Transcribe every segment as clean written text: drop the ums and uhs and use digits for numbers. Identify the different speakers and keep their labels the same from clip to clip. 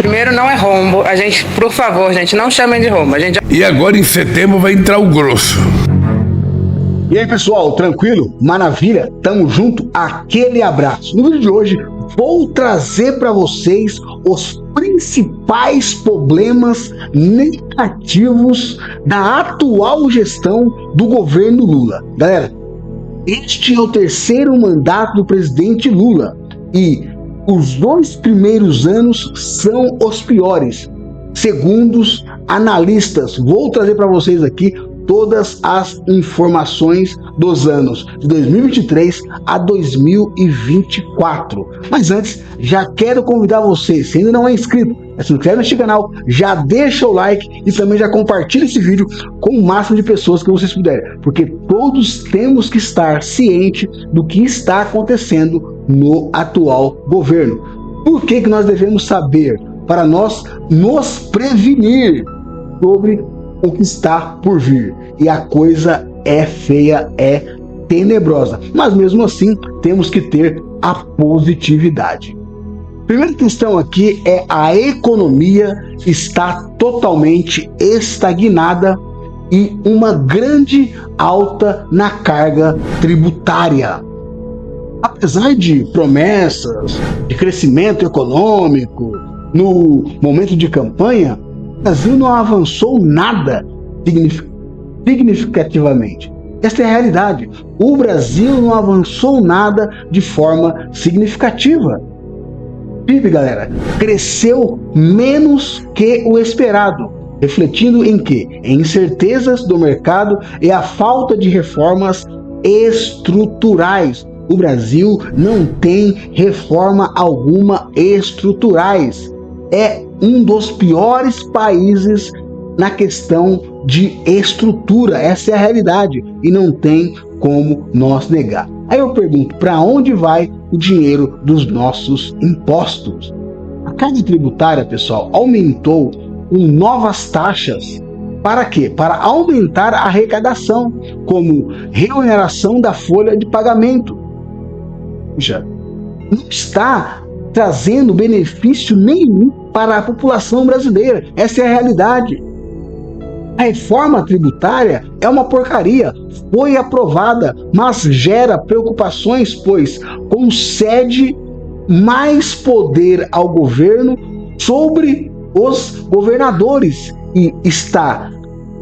Speaker 1: Primeiro, não é rombo. A gente, por favor, gente, não chamem de rombo.
Speaker 2: E agora em setembro vai entrar o grosso.
Speaker 3: E aí, pessoal, tranquilo? Maravilha? Tamo junto? Aquele abraço. No vídeo de hoje, vou trazer para vocês os principais problemas negativos da atual gestão do governo Lula. Galera, este é o terceiro mandato do presidente Lula e os 2 primeiros anos são os piores, segundo os analistas. Vou trazer para vocês aqui todas as informações dos anos de 2023 a 2024. Mas antes, já quero convidar você, se ainda não é inscrito, se inscreve neste canal, já deixa o like e também já compartilha esse vídeo com o máximo de pessoas que vocês puderem, porque todos temos que estar cientes do que está acontecendo no atual governo. Por que nós devemos saber? Para nós nos prevenir sobre o que está por vir. E a coisa é feia, é tenebrosa. Mas mesmo assim, temos que ter a positividade. Primeira questão aqui é a economia está totalmente estagnada e uma grande alta na carga tributária. Apesar de promessas de crescimento econômico no momento de campanha, o Brasil não avançou nada significativamente. Esta é a realidade. O Brasil não avançou nada de forma significativa. O PIB, galera, cresceu menos que o esperado, refletindo em quê? Em incertezas do mercado e a falta de reformas estruturais. O Brasil não tem reforma alguma estruturais. É um dos piores países na questão de estrutura. Essa é a realidade e não tem como nós negar. Aí eu pergunto, para onde vai o dinheiro dos nossos impostos? A carga tributária, pessoal, aumentou com novas taxas. Para quê? Para aumentar a arrecadação, como reoneração da folha de pagamento. Já não está trazendo benefício nenhum para a população brasileira. Essa é a realidade. A reforma tributária é uma porcaria, foi aprovada, mas gera preocupações, pois concede mais poder ao governo sobre os governadores e está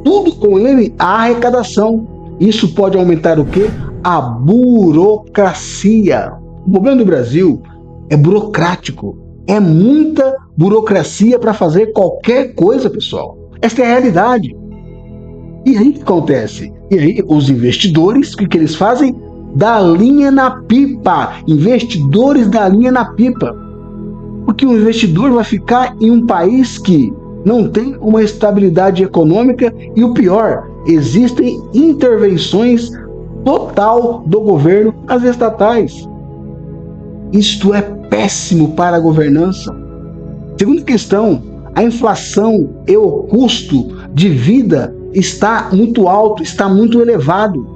Speaker 3: tudo com ele a arrecadação. Isso pode aumentar o quê? A burocracia. O problema do Brasil é burocrático, é muita burocracia para fazer qualquer coisa, pessoal. Esta é a realidade. E aí o que acontece? E aí os investidores, o que eles fazem? Da linha na pipa. Investidores da linha na pipa. Porque o investidor vai ficar em um país que não tem uma estabilidade econômica e o pior, existem intervenções total do governo às estatais. Isto é péssimo para a governança. Segunda questão, a inflação e o custo de vida está muito alto, está muito elevado.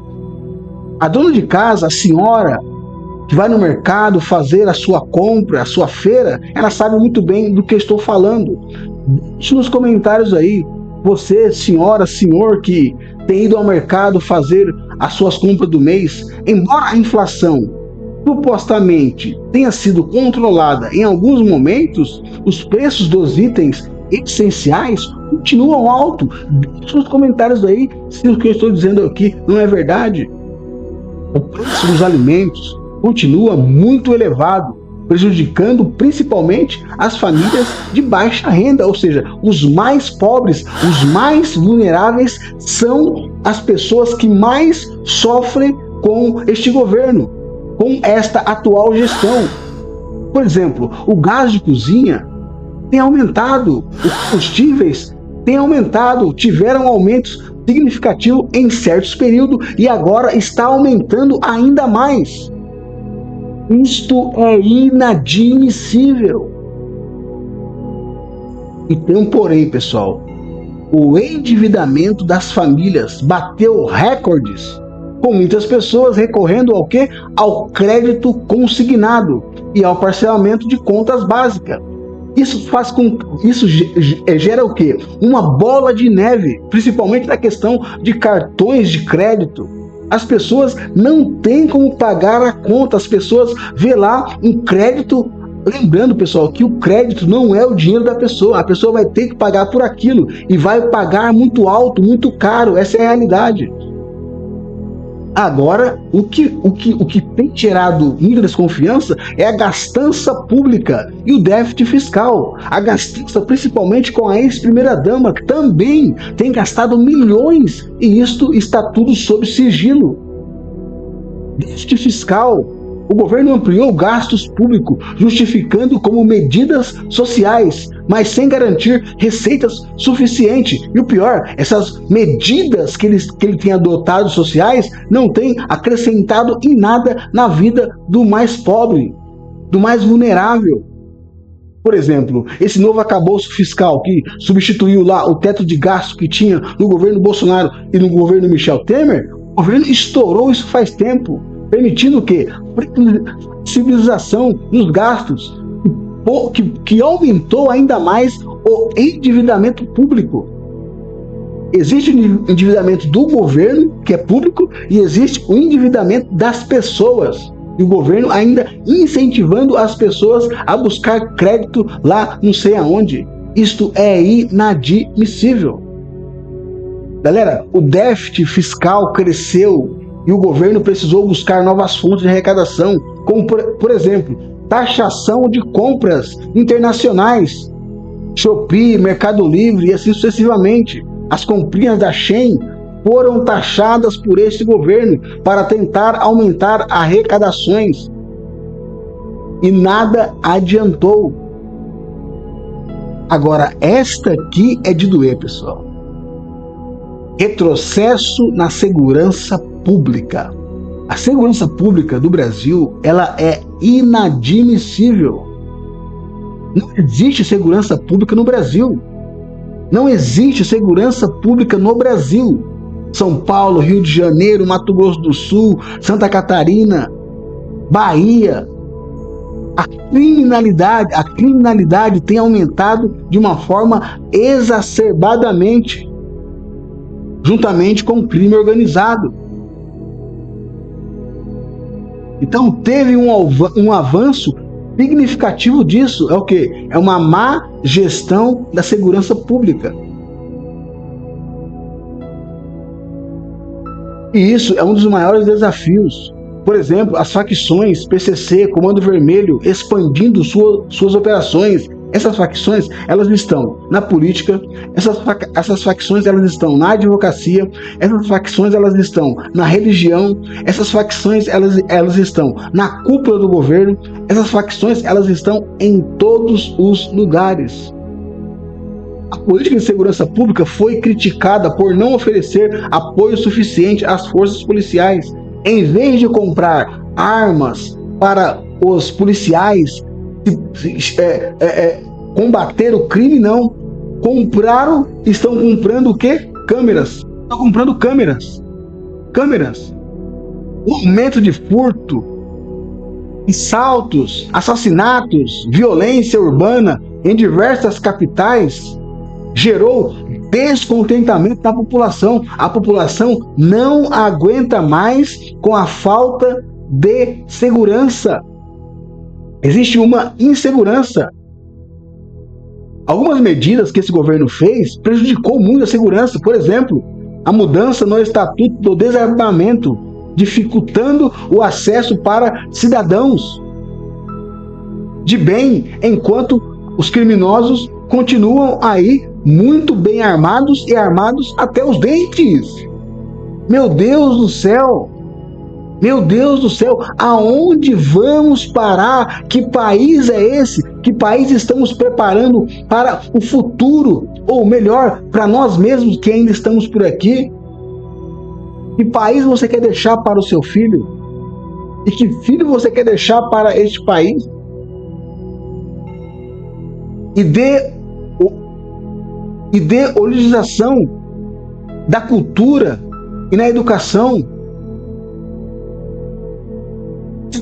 Speaker 3: A dona de casa, a senhora que vai no mercado fazer a sua compra, a sua feira, ela sabe muito bem do que eu estou falando. Deixe nos comentários aí, você, senhora, senhor que tem ido ao mercado fazer as suas compras do mês, embora a inflação supostamente tenha sido controlada em alguns momentos, os preços dos itens essenciais continuam altos. Deixe nos comentários aí se o que eu estou dizendo aqui não é verdade. O preço dos alimentos continua muito elevado, prejudicando principalmente as famílias de baixa renda, ou seja, os mais pobres, os mais vulneráveis são as pessoas que mais sofrem com este governo, com esta atual gestão. Por exemplo, o gás de cozinha tem aumentado, os combustíveis têm aumentado, tiveram aumentos significativos em certos períodos e agora está aumentando ainda mais. Isto é inadmissível. E tem um porém, pessoal. O endividamento das famílias bateu recordes, com muitas pessoas recorrendo ao quê? Ao crédito consignado e ao parcelamento de contas básicas. Isso gera o quê? Uma bola de neve, principalmente na questão de cartões de crédito. As pessoas não têm como pagar a conta, as pessoas vê lá um crédito. Lembrando, pessoal, que o crédito não é o dinheiro da pessoa, a pessoa vai ter que pagar por aquilo e vai pagar muito alto, muito caro, essa é a realidade. Agora, o que tem gerado muita desconfiança é a gastança pública e o déficit fiscal. A gastança, principalmente com a ex-primeira-dama, que também tem gastado milhões, e isto está tudo sob sigilo. Déficit fiscal. O governo ampliou gastos públicos, justificando como medidas sociais, mas sem garantir receitas suficientes. E o pior, essas medidas que ele tem adotado sociais não têm acrescentado em nada na vida do mais pobre, do mais vulnerável. Por exemplo, esse novo arcabouço fiscal que substituiu lá o teto de gasto que tinha no governo Bolsonaro e no governo Michel Temer, o governo estourou isso faz tempo, permitindo o quê? Flexibilização nos gastos, que aumentou ainda mais o endividamento público. Existe o endividamento do governo, que é público, e existe o endividamento das pessoas. E o governo ainda incentivando as pessoas a buscar crédito lá não sei aonde. Isto é inadmissível. Galera, o déficit fiscal cresceu e o governo precisou buscar novas fontes de arrecadação, como, por exemplo, taxação de compras internacionais, Shopee, Mercado Livre e assim sucessivamente. As comprinhas da Shein foram taxadas por este governo para tentar aumentar arrecadações e nada adiantou. Agora, esta aqui é de doer, pessoal. Retrocesso na segurança pública. A segurança pública do Brasil, ela é inadmissível. Não existe segurança pública no Brasil. Não existe segurança pública no Brasil. São Paulo, Rio de Janeiro, Mato Grosso do Sul, Santa Catarina, Bahia. A criminalidade tem aumentado de uma forma exacerbadamente, juntamente com o crime organizado. Então teve um avanço significativo disso. É o quê? É uma má gestão da segurança pública. E isso é um dos maiores desafios. Por exemplo, as facções PCC, Comando Vermelho, expandindo suas operações. Essas facções, elas estão na política, essas facções, elas estão na advocacia, essas facções, elas estão na religião, essas facções, elas estão na cúpula do governo, essas facções, elas estão em todos os lugares. A política de segurança pública foi criticada por não oferecer apoio suficiente às forças policiais. Em vez de comprar armas para os policiais combater o crime, não. Estão comprando o quê? Câmeras. Estão comprando câmeras. O aumento de furto, assaltos, assassinatos, violência urbana em diversas capitais gerou descontentamento da população. A população não aguenta mais com a falta de segurança. Existe uma insegurança. Algumas medidas que esse governo fez prejudicou muito a segurança. Por exemplo, a mudança no Estatuto do Desarmamento, dificultando o acesso para cidadãos de bem, enquanto os criminosos continuam aí muito bem armados e armados até os dentes. Meu Deus do céu! Meu Deus do céu, aonde vamos parar? Que país é esse? Que país estamos preparando para o futuro? Ou melhor, para nós mesmos que ainda estamos por aqui? Que país você quer deixar para o seu filho? E que filho você quer deixar para este país? E dê orientação da cultura e na educação.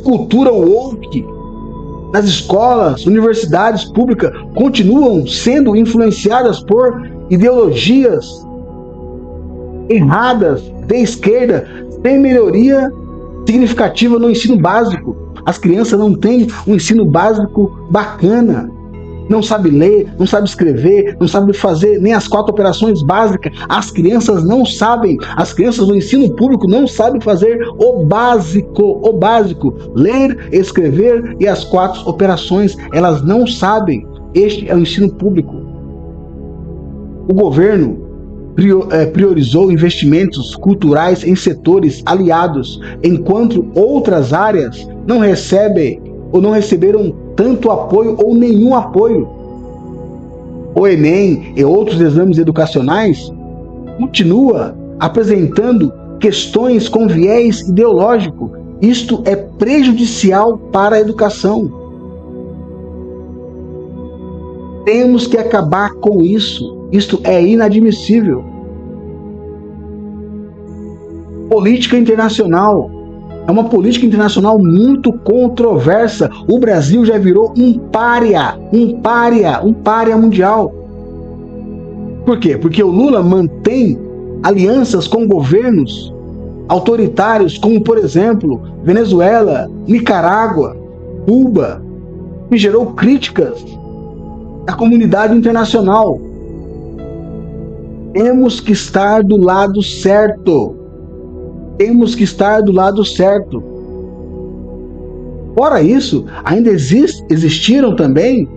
Speaker 3: Cultura woke, nas escolas, universidades públicas continuam sendo influenciadas por ideologias erradas de esquerda, sem melhoria significativa no ensino básico. As crianças não têm um ensino básico bacana. Não sabe ler, não sabe escrever, não sabe fazer nem as 4 operações básicas. As crianças não sabem, as crianças do ensino público não sabem fazer o básico, ler, escrever e as 4 operações, elas não sabem. Este é o ensino público. O governo priorizou investimentos culturais em setores aliados, enquanto outras áreas não recebem ou não receberam tanto apoio ou nenhum apoio. O Enem e outros exames educacionais continua apresentando questões com viés ideológico. Isto é prejudicial para a educação. Temos que acabar com isso. Isto é inadmissível. Política internacional. É uma política internacional muito controversa. O Brasil já virou um pária mundial. Por quê? Porque o Lula mantém alianças com governos autoritários, como, por exemplo, Venezuela, Nicarágua, Cuba, que gerou críticas da comunidade internacional. Temos que estar do lado certo. Temos que estar do lado certo. Fora isso, ainda existiram também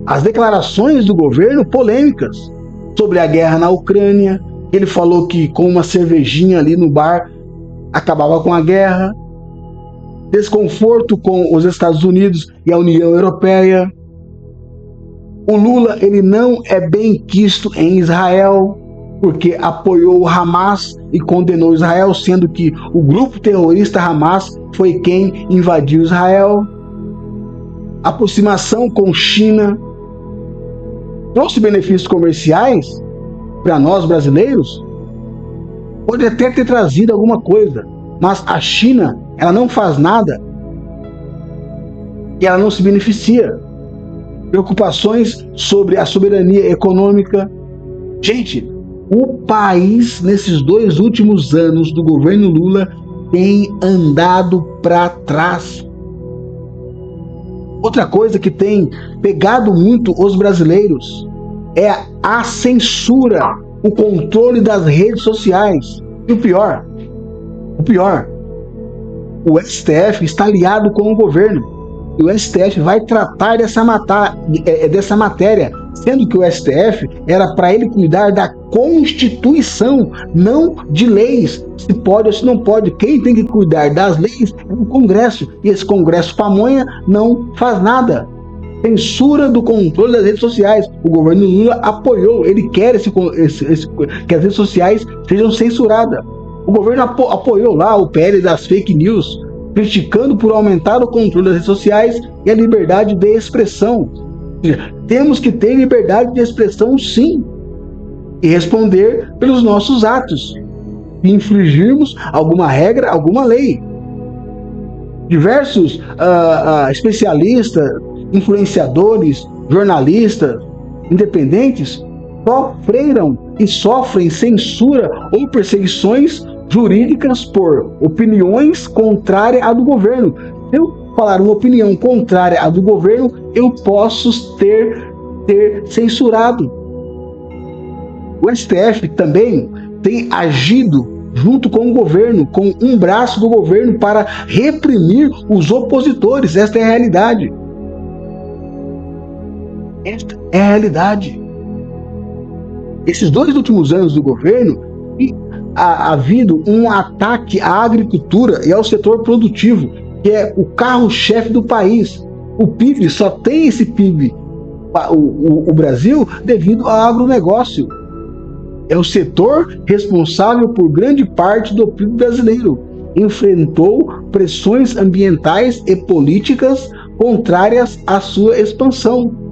Speaker 3: as declarações do governo polêmicas sobre a guerra na Ucrânia. Ele falou que com uma cervejinha ali no bar acabava com a guerra. Desconforto com os Estados Unidos e a União Europeia. O Lula, ele não é bem quisto em Israel, porque apoiou o Hamas e condenou Israel, sendo que o grupo terrorista Hamas foi quem invadiu Israel. Aproximação com China trouxe benefícios comerciais para nós brasileiros? Pode até ter trazido alguma coisa, mas a China, ela não faz nada e ela não se beneficia. Preocupações sobre a soberania econômica. Gente, o país, nesses 2 últimos anos do governo Lula, tem andado para trás. Outra coisa que tem pegado muito os brasileiros é a censura, o controle das redes sociais. E o pior, o STF está aliado com o governo. E o STF vai tratar dessa matéria, sendo que o STF era para ele cuidar da Constituição, não de leis, se pode ou se não pode. Quem tem que cuidar das leis é o Congresso, e esse Congresso pamonha não faz nada. Censura do controle das redes sociais. O governo Lula apoiou, ele quer que as redes sociais sejam censuradas. O governo apoiou lá o PL das fake news, criticando por aumentar o controle das redes sociais e a liberdade de expressão. Temos que ter liberdade de expressão, sim, e responder pelos nossos atos, se infringirmos alguma regra, alguma lei. Diversos especialistas, influenciadores, jornalistas, independentes sofreram e sofrem censura ou perseguições jurídicas por opiniões contrárias à do governo. Se eu falar uma opinião contrária à do governo, eu posso ser censurado. O STF também tem agido junto com o governo, com um braço do governo, para reprimir os opositores. Esta é a realidade. Esta é a realidade. Esses 2 últimos anos do governo, ha havido um ataque à agricultura e ao setor produtivo, que é o carro-chefe do país. O PIB, só tem esse PIB, o Brasil, devido ao agronegócio. É o setor responsável por grande parte do PIB brasileiro. Enfrentou pressões ambientais e políticas contrárias à sua expansão.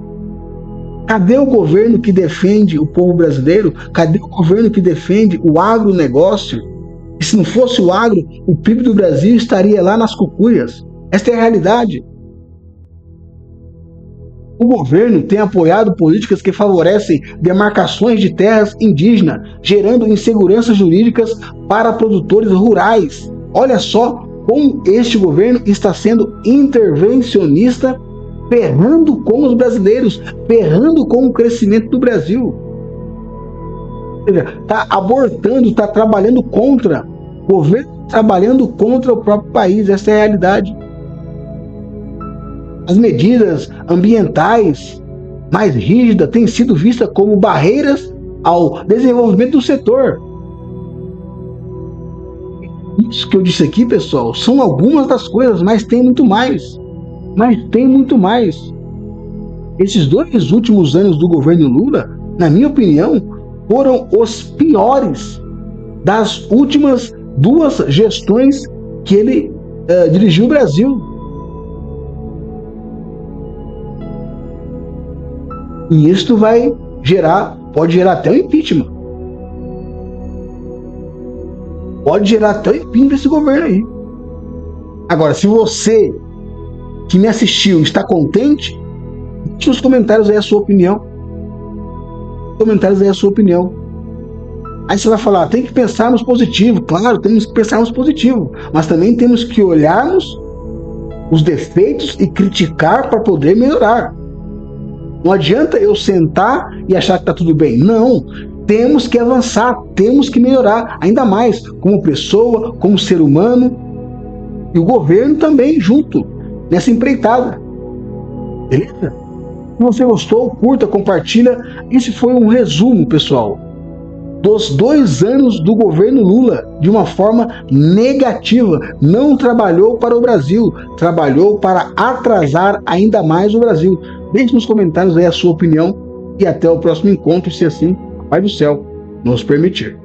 Speaker 3: Cadê o governo que defende o povo brasileiro? Cadê o governo que defende o agronegócio? E se não fosse o agro, o PIB do Brasil estaria lá nas cucuias. Esta é a realidade. O governo tem apoiado políticas que favorecem demarcações de terras indígenas, gerando inseguranças jurídicas para produtores rurais. Olha só como este governo está sendo intervencionista, ferrando com os brasileiros, ferrando com o crescimento do Brasil. Está abortando, está trabalhando contra o governo, trabalhando contra o próprio país. Essa é a realidade. As medidas ambientais mais rígidas têm sido vistas como barreiras ao desenvolvimento do setor. Isso que eu disse aqui, pessoal, são algumas das coisas, mas tem muito mais. Esses 2 últimos anos do governo Lula, na minha opinião, foram os piores das últimas 2 gestões que ele dirigiu o Brasil. E isso pode gerar até um impeachment. Pode gerar até o impeachment desse governo aí. Agora, se você que me assistiu está contente, deixe nos comentários aí a sua opinião. Aí você vai falar, tem que pensarmos positivo. Claro, temos que pensarmos positivo, mas também temos que olharmos os defeitos e criticar para poder melhorar. Não adianta eu sentar e achar que está tudo bem. Não, temos que avançar, temos que melhorar, ainda mais como pessoa, como ser humano, e o governo também junto nessa empreitada. Beleza? Se você gostou, curta, compartilha. Esse foi um resumo, pessoal, dos 2 anos do governo Lula de uma forma negativa. Não trabalhou para o Brasil, trabalhou para atrasar ainda mais o Brasil. Deixe nos comentários aí a sua opinião e até o próximo encontro, se assim o Pai do Céu nos permitir.